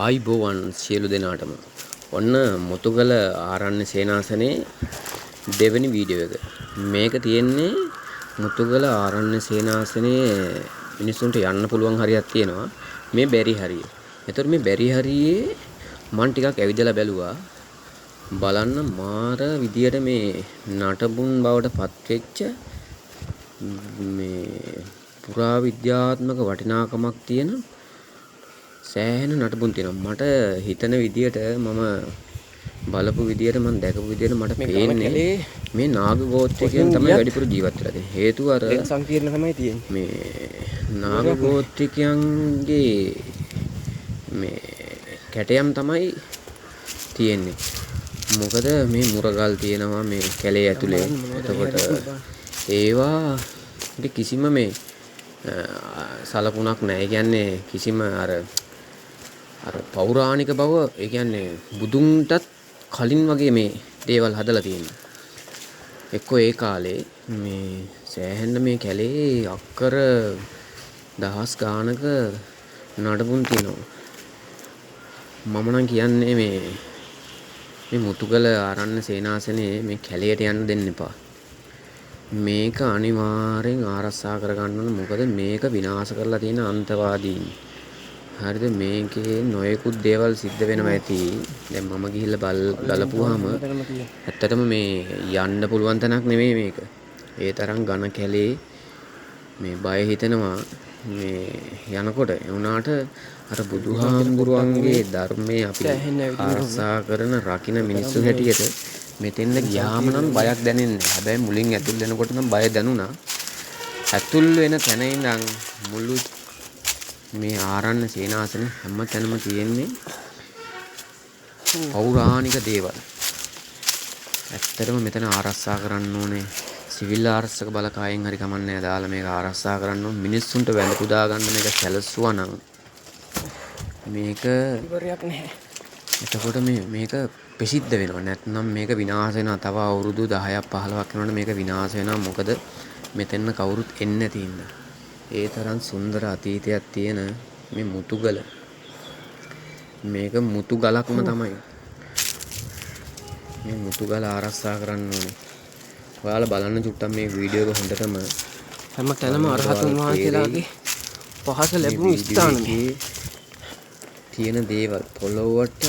ආයිබෝවන් සියලු දෙනාටම ඔන්න මුතුගල ආරණ්‍ය සේනාසනේ දෙවෙනි වීඩියෝ එක. මේක තියෙන්නේ මුතුගල ආරණ්‍ය සේනාසනේ මිනිස්සුන්ට යන්න පුළුවන් හරියක් තියෙනවා. මේ බැරි හරිය. ඒතර මේ බැරි හරියේ මම ටිකක් ඇවිදලා බැලුවා. බලන්න මාර විදියට මේ නටබුන් බවට පත්වෙච්ච මේ පුරා විද්‍යාත්මක වටිනාකමක් තියෙන සෑහෙන නටබුන් තියෙනවා. මට හිතන විදියට මම බලපු විදියට මම දැකපු විදියට මට පේන්නේ මේ නාග ගෝත්‍රිකයන් තමයි වැඩිපුර ජීවත් වෙලා තියෙන්නේ. හේතුව අර සංකීර්ණ තමයි තියෙන්නේ. මේ නාග ගෝත්‍රිකයන්ගේ මේ කැටයම් තමයි තියෙන්නේ. මොකද මේ මුරගල් තියෙනවා මේ කැලේ ඇතුලේ. එතකොට ඒවා කිසිම මේ සලකුණක් නැහැ. ඒ කියන්නේ කිසිම අර පෞරාණික බව, ඒ කියන්නේ බුදුන්ටත් කලින් වගේ මේ දේවල් හදලා තියෙනවා. එක්කෝ ඒ කාලේ මේ සෑහෙන්න මේ කැලේ අක්කර දහස් ගානක නඩබුන් තියෙනවා. මම නම් කියන්නේ මේ මුතුගල ආරණ්‍ය සේනාසනේ මේ කැලේට යන්න දෙන්න එපා. මේක අනිවාර්යෙන් ආරක්ෂා කරගන්න ඕන. මොකද මේක විනාශ කරලා තියෙන අන්තවාදීන්. හරිද? මේකේ නොයෙකුත් දේවල් සිද්ධ වෙනවා ඇති. දැන් මම ගිහිල්ලා බලපුවාම ඇත්තටම මේ යන්න පුළුවන් තැනක් නෙමෙයි මේක. ඒ තරම් ඝන කැලේ මේ බය හිතෙනවා මේ යනකොට. ඒ වුණාට අර බුදුහාමුදුරුවන්ගේ ධර්මයේ අපි ආරක්ෂා කරන රකින්න මිනිස්සු හැටියට මෙතෙන්ද ගියාම නම් බයක් දැනෙන්නේ. හැබැයි මුලින් ඇතුල් වෙනකොට නම් බය දැනුණා. ඇතුල් වෙන තැන ඉඳන් මුළු මේ ආරණ්‍ය සේනාසන හැම තැනම තියෙන්නේ පෞරාණික දේවල්. ඇත්තටම මෙතන ආරක්ෂා කරන්න ඕනේ. සිවිල් ආරක්ෂක බලකායෙන් හරි කමන්නේ දාලා මේක ආරක්ෂා කරන්න ඕනේ. මිනිස්සුන්ට වැඳ පුදා ගන්න මේක සැලසුවා නම් මේක ඉවරයක් නැහැ. එතකොට මේක ප්‍රසිද්ධ වෙනවා. නැත්නම් මේක විනාශ වෙනවා. තව අවුරුදු 10ක් 15ක් යනකොට මේක විනාශ වෙනවා. මොකද මෙතන කවුරුත් එන්නේ නැති ඉඳලා. ඒ තරම් සුන්දර අතීතයක් තියෙන මේ මුතුගල. මේක මුතුගලක්ම තමයි. මේ මුතුගල ආරක්ෂා කරන්න ඕනේ. ඔයාලා බලන්න චුට්ටක් මේ වීඩියෝ එක හොඳටම. හැම තැනම අරහතුන් වහන්සේලාගේ පහස ලැබුණු ස්ථාන මේ තියෙන දේවල් පොළොවට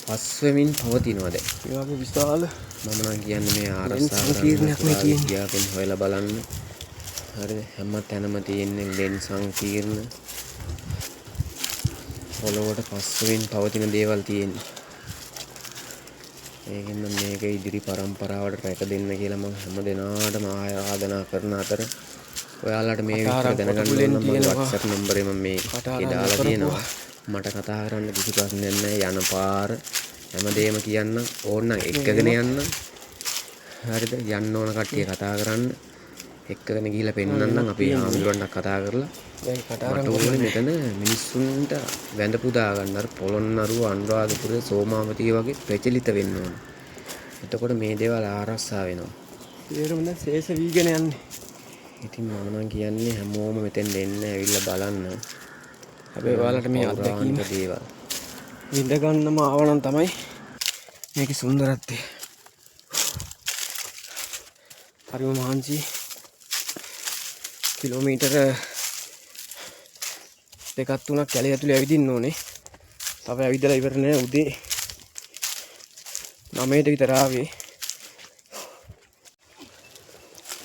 පස් වෙමින් පවතිනවා දැන්. ඒ වගේ විශාල මම නම් කියන්නේ මේ ආරක්ෂා සංකීර්ණයක් මේ තියෙන්නේ. කියාපෙන් හොයලා බලන්න. හරිද? හැම තැනම තියෙන්නේ ලෙන් සංකීර්ණ. පොළොවට පස් වෙමින් පවතින දේවල් තියෙන්නේ. ඒකෙන් මේක ඉදිරි පරම්පරාවට රැක දෙන්න කියලා මම හැම දෙනාටම ආරාධනා කරන අතර ඔයාලට මේ විතර දැනගන්න ඕන නම් WhatsApp නම්බරේ මම මේ දාලා තියෙනවා. මට කතා කරන්න කිසි ප්‍රශ්නයක් නැහැ. යන පාර හැමදේම කියන්න ඕන නම් එක්කගෙන යන්න. හරිද? යන්න ඕන කට්ටිය කතා කරන්න. එක්කගෙන ගිහිල්ලා පෙන්නන්නම් අපි ආම්දුරන්ට කතා කරලා. දැන් කතා මට ඕනේ මෙතන මිනිස්සුන්ට වැඳ පුදා ගන්න. අර පොළොන්නරුව, අනුරාධපුර, සෝමාවතිය වගේ ප්‍රචලිත වෙන්න ඕන. එතකොට මේ දේවල් ආරක්ෂා වෙනවා. ඒකම දැන් ශේෂ වීගෙන යන්නේ. ඉතින් මම නම් කියන්නේ හැමෝම මෙතෙන් එන්න ඇවිල්ලා බලන්න. හැබැයි ඔයාලට මේ අත්දැකීම දේවල් විඳ ගන්නම ආවනම් තමයි මේකේ සුන්දරත්වය. හරිම මහන්සි කිලෝමීටර 2ක් 3ක් කැලේ ඇතුලේ ඇවිදින්න ඕනේ. තව ඇවිදලා ඉවර නෑ. උදේ 9ට විතර ආවේ.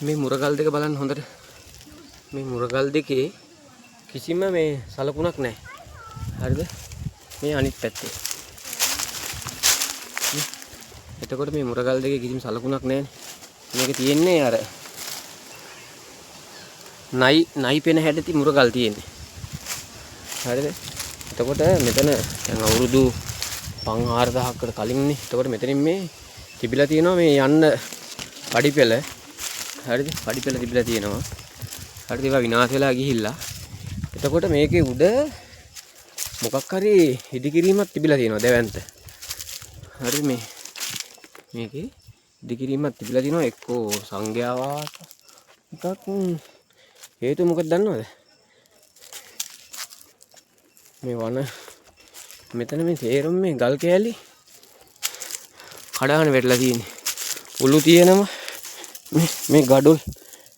මේ මුරගල් දෙක බලන්න හොඳට. මේ මුරගල් දෙකේ කිසිම මේ සලකුණක් නැහැ. හරිද? මේ අනිත් පැත්තේ. එතකොට මේ මුරගල් දෙකේ කිසිම සලකුණක් නැහැනේ. මේක තියෙන්නේ අර නයි පෙන හැඩති මුරගල් තියෙන්නේ. හරිද? එතකොට මෙතන දැන් අවුරුදු 5000කට කලින්නේ. එතකොට මෙතනින් මේ තිබිලා තියෙනවා මේ යන්න පඩිපෙළ. හරිද? පඩිපෙළ තිබිලා තියෙනවා. හරිද? ඒවා විනාශ වෙලා ගිහිල්ලා. එතකොට මේකේ උඩ මොකක් හරි ඉදිකිරීමක් තිබිලා තියෙනවා දැවැන්ත. හරිද? මේකේ ඉදිකිරීමක් තිබිලා තියෙනවා. එක්කෝ සංඝයා වාස එකක්. හේතුව මොකක්ද දන්නවද? මේ මෙතන මේ තේරුම් මේ ගල් කෑලි කඩාගෙන වැටලා තියෙන්නේ. උළු තියෙනවා. මේ ගඩොල්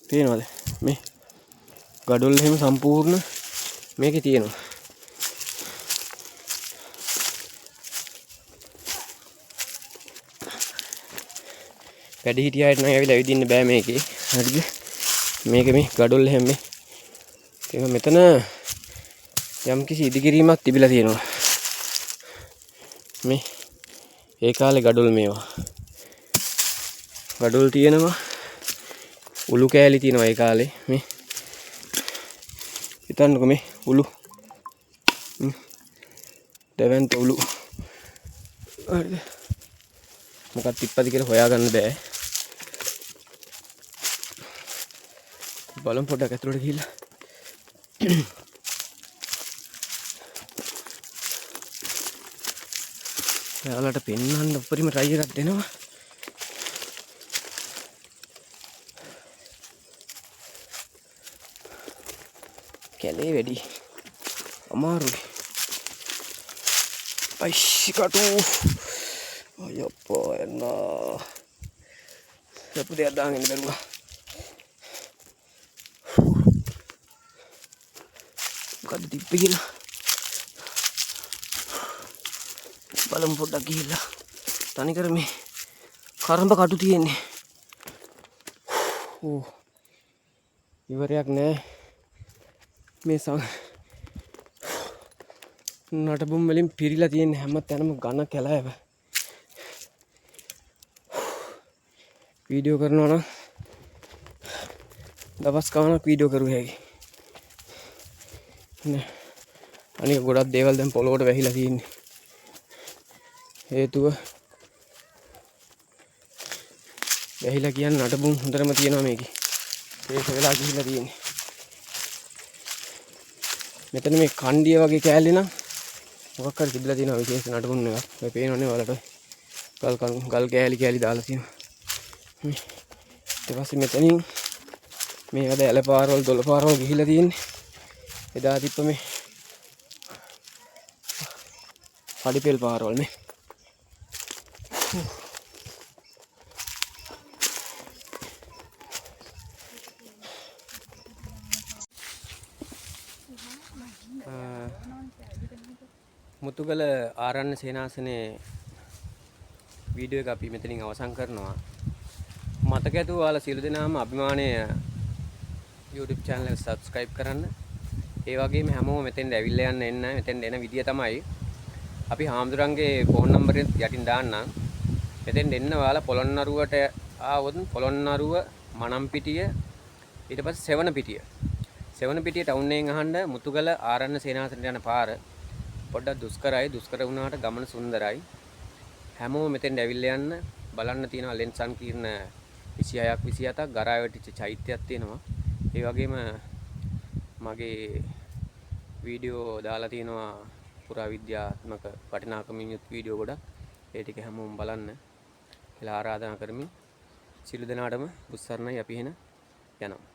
පේනවද? මේ ගඩොල් එහෙම සම්පූර්ණ මේකේ තියෙනවා. වැඩි හිටියාට නම් ඇවිල්ලා ඇවිදින්න බෑ මේකේ. හරිද? මේක මේ ගඩොල් එහෙම මේ. ඒක මෙතන යම්කිසි ඉදිකිරීමක් තිබිලා තියෙනවා. මේ ඒ කාලේ ගඩොල් මේවා. ගඩොල් තියෙනවා. උළු කෑලි තියෙනවා ඒ කාලේ. මේ හිතන්නකෝ මේ උළු. දෙවන්ත උළු. හරිද? මොකක්ද තිප්පද කියලා හොයාගන්න බෑ. බලමු පොඩ්ඩක් ඇතුළට ගිහිල්ලා. ඔයාලට පෙන්වන්න උඩරිම try එකක් දෙනවා. කැලේ වැඩි අමාරුයි. අයිෂ් කටු. අයපෝ එන්නා. සපු දෙයක් දාගෙන ඉන්න බැලුවා. මොකද්ද තිබ්බේ කියලා බලමු පොඩ්ඩක් ගිහිල්ලා. තනිකර මේ කරඹ කටු තියෙන්නේ. ඕ ඉවරයක් නෑ මේ නටබුම් වලින් පිරීලා තියෙන හැම තැනම ඝන කැලෑව. වීඩියෝ කරනවා නම් දවස් ගානක් වීඩියෝ කරුවේ හැකි. අනික ගොඩක් දේවල් දැන් පොළොවට වැහිලා තියෙන්නේ. හේතුව වැහිලා කියන්නේ නටබුම් හොඳටම තියෙනවා මේකේ. ඒක වෙලා ගිහිල්ලා තියෙන්නේ. මෙතන මේ කණ්ඩිය වගේ කෑල්ලේ නම් මොකක් හරි තිබිලා තියෙනවා විශේෂ නටබුම් එකක්. ඔය පේනවනේ ඔයාලට ගල් කෑලි දාලා තියෙනවා. ඊට පස්සේ මෙතනින් මේ වද ඇල පාරවල් දොළ පාරවල් ගිහිල්ලා තියෙන්නේ. එදා තිබ්බ මේ පඩිපෙල් පාරවල් මේ. මුතුගල ආරණ්‍ය සේනාසනේ වීඩියෝ එක අපි මෙතනින් අවසන් කරනවා. මතක ඇතුව ඔයාලා සියලු දෙනාම අභිමානය YouTube channel එක subscribe කරන්න. ඒ වගේම හැමෝම මෙතෙන්ට ඇවිල්ලා එන්න මෙතෙන්ට එන විදිය තමයි අපි හාමුදුරන්ගේ ෆෝන් නම්බර් එක යටින් දාන්නම්. මෙතෙන්ට එන්න ඔයාලා පොළොන්නරුවට ආවොත් පොළොන්නරුව මනම්පිටිය ඊට පස්සේ සෙවණපිටිය ටවුන් එකෙන් අහන්න මුතුගල ආරණ්‍ය සේනාසනට යන පාර පොඩ්ඩක් දුෂ්කර වුණාට ගමන සුන්දරයි. හැමෝම මෙතෙන්ට ඇවිල්ලා යන්න. බලන්න තියෙනවා ලෙන් සංකීර්ණ 26ක් 27ක් ගරා වැටිච්ච චෛත්‍යයක් තියෙනවා. ඒ වගේම මගේ වීඩියෝ දාලා තියෙනවා පුරාවිද්‍යාත්මක වටිනාකමින් යුත් වීඩියෝ ගොඩක්. ඒ ටික හැමෝම බලන්න කියලා ආරාධනා කරමින් සියලු දෙනාටම බුස්සරණයි අපි එහෙන යනවා.